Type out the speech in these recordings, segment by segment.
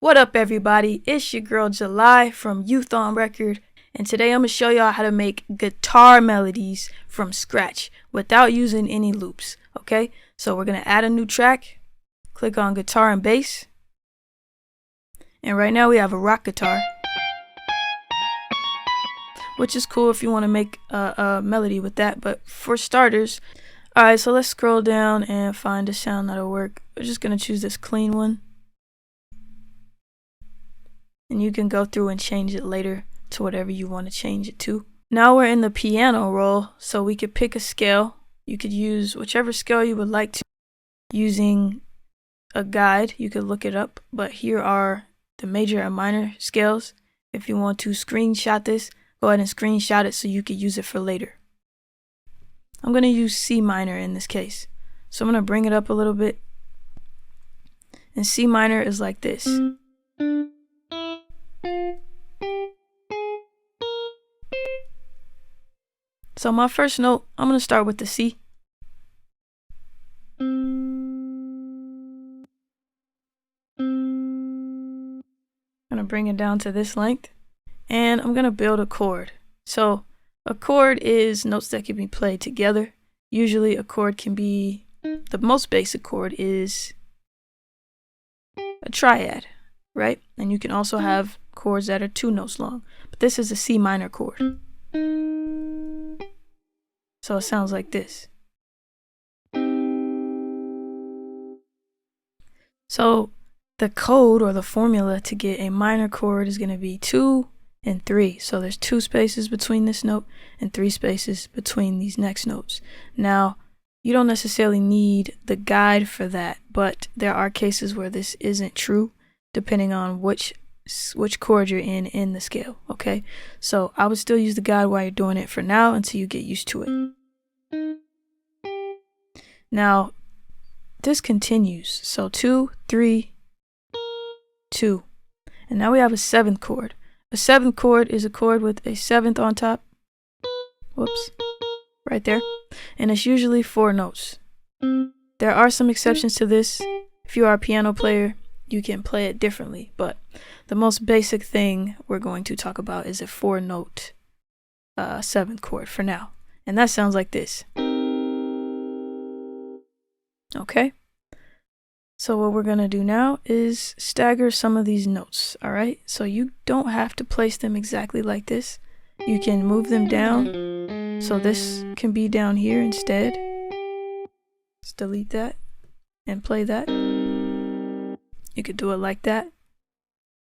What up, everybody? It's your girl July from Youth on Record, and today I'm gonna show y'all how to make guitar melodies from scratch without using any loops. Okay, so we're gonna add a new track, click on guitar and bass, and right now we have a rock guitar, which is cool if you want to make a melody with that. But for starters, alright, so let's scroll down and find a sound that'll work. We're just gonna choose this clean one. And you can go through and change it later to whatever you want to change it to. Now we're in the piano roll, so we could pick a scale. You could use whichever scale you would like to. Using a guide, you could look it up, but here are the major and minor scales. If you want to screenshot this, go ahead and screenshot it so you could use it for later. I'm going to use C minor in this case. So I'm going to bring it up a little bit. And C minor is like this. So my first note, I'm going to start with the C. I'm going to bring it down to this length. And I'm going to build a chord. So a chord is notes that can be played together. Usually a chord can be, the most basic chord is a triad, right? And you can also have chords that are 2 notes long. But this is a C minor chord. So it sounds like this. So the code or the formula to get a minor chord is going to be 2 and 3. So there's 2 spaces between this note and 3 spaces between these next notes. Now, you don't necessarily need the guide for that, but there are cases where this isn't true, depending on which chord you're in the scale, okay? So I would still use the guide while you're doing it for now until you get used to it. Now, this continues. So 2, 3, 2. And now we have a 7th chord. A 7th chord is a chord with a 7th on top. Whoops. Right there. And it's usually 4 notes. There are some exceptions to this. If you are a piano player, you can play it differently. But the most basic thing we're going to talk about is a 4-note 7th chord for now. And that sounds like this. Okay, so what we're gonna do now is stagger some of these notes. All right, so you don't have to place them exactly like this. You can move them down, so this can be down here instead. Let's delete that and play that. You could do it like that.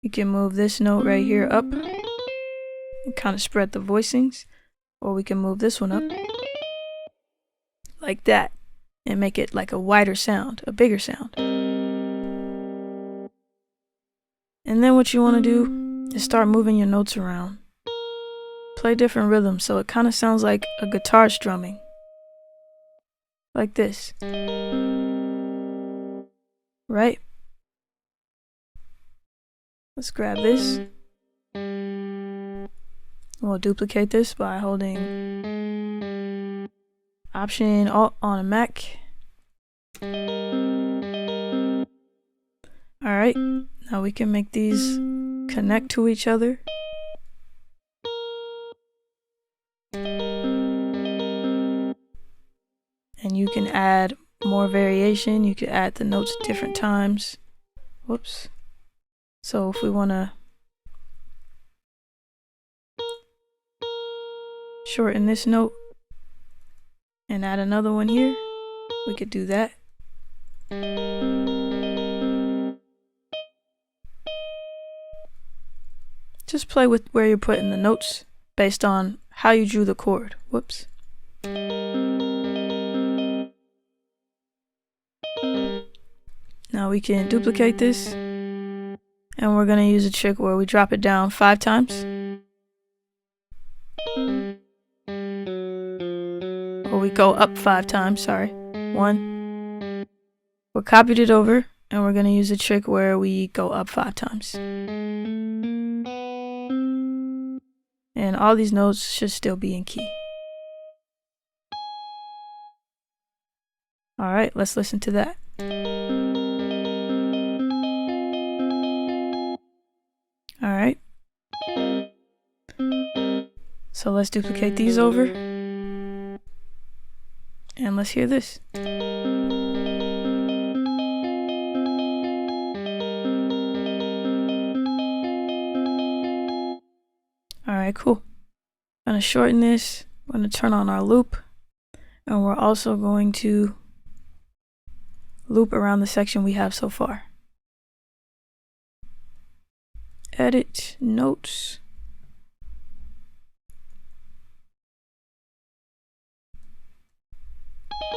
You can move this note right here up and kind of spread the voicings, or we can move this one up like that and make it like a wider sound, a bigger sound. And then what you want to do is start moving your notes around. Play different rhythms so it kind of sounds like a guitar strumming. Like this. Right? Let's grab this. We'll duplicate this by holding Option Alt on a Mac. Alright, now we can make these connect to each other. And you can add more variation. You can add the notes different times. Whoops. So if we want to shorten this note and add another one here, we could do that. Just play with where you're putting the notes based on how you drew the chord. Whoops. Now we can duplicate this, and we're going to use a trick where we drop it down 5 times. Or we go up 5 times, sorry. 1. We copied it over, and we're going to use a trick where we go up 5 times. And all these notes should still be in key. Alright, let's listen to that. All right. So let's duplicate these over. And let's hear this. Alright, cool. I'm going to shorten this. We're going to turn on our loop. And we're also going to loop around the section we have so far. Edit, notes.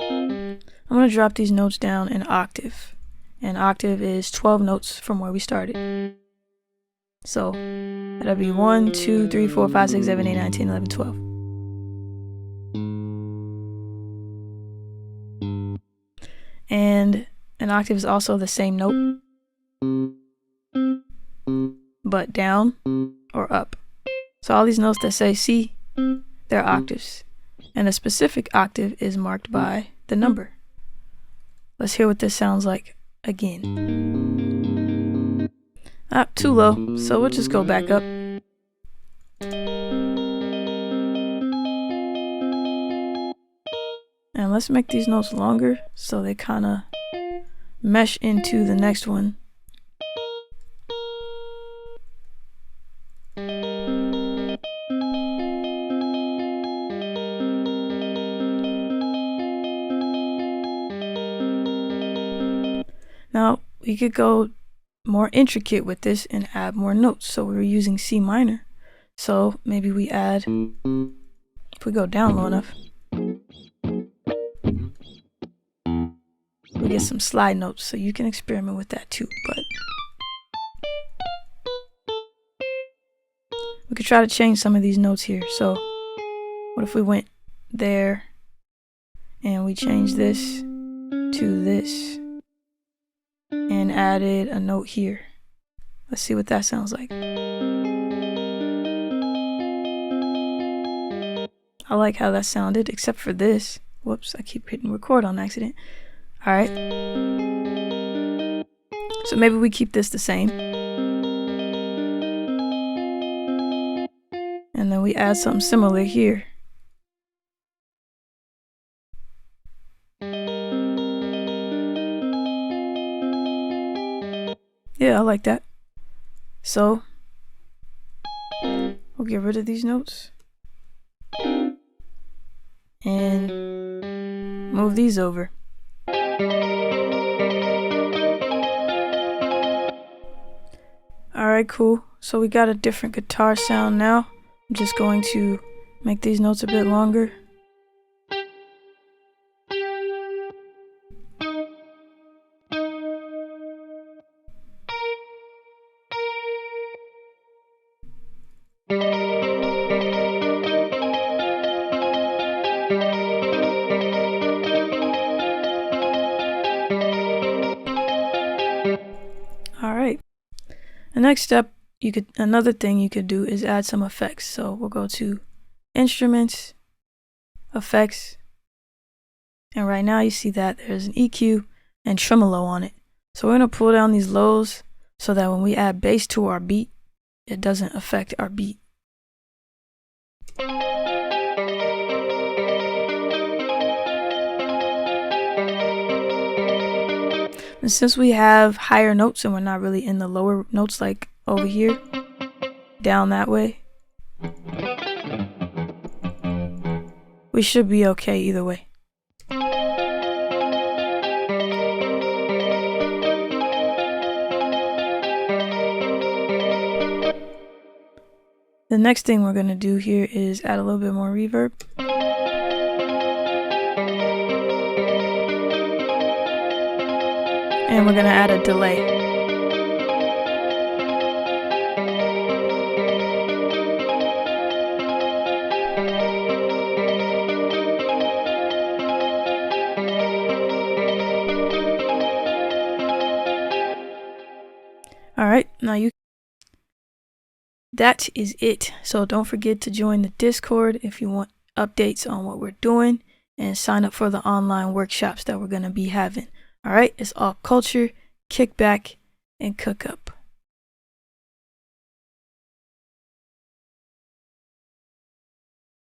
I'm going to drop these notes down in octave. And octave is 12 notes from where we started. So that'll be 1, 2, 3, 4, 5, 6, 7, 8, 9, 10, 11, 12. And an octave is also the same note, but down or up. So all these notes that say C, they're octaves. And a specific octave is marked by the number. Let's hear what this sounds like again. Too low, so we'll just go back up. And let's make these notes longer so they kind of mesh into the next one. Now we could go more intricate with this and add more notes. So we were using C minor. So maybe we add, if we go down low enough, we get some slide notes. So you can experiment with that too, but we could try to change some of these notes here. So what if we went there and we changed this to this and added a note here. Let's see what that sounds like. I like how that sounded, except for this. Whoops, I keep hitting record on accident. Alright. So maybe we keep this the same. And then we add something similar here. Yeah, I like that. So we'll get rid of these notes and move these over. Alright, cool. So we got a different guitar sound now. I'm just going to make these notes a bit longer. Alright. The next step, another thing you could do is add some effects. So we'll go to Instruments, Effects, and right now you see that there's an EQ and tremolo on it. So we're going to pull down these lows so that when we add bass to our beat, it doesn't affect our beat. And since we have higher notes and we're not really in the lower notes like over here, down that way, we should be okay either way. The next thing we're going to do here is add a little bit more reverb. And we're going to add a delay. Alright, that is it. So don't forget to join the Discord if you want updates on what we're doing, and sign up for the online workshops that we're going to be having. Alright, it's all culture, kick back, and cook up.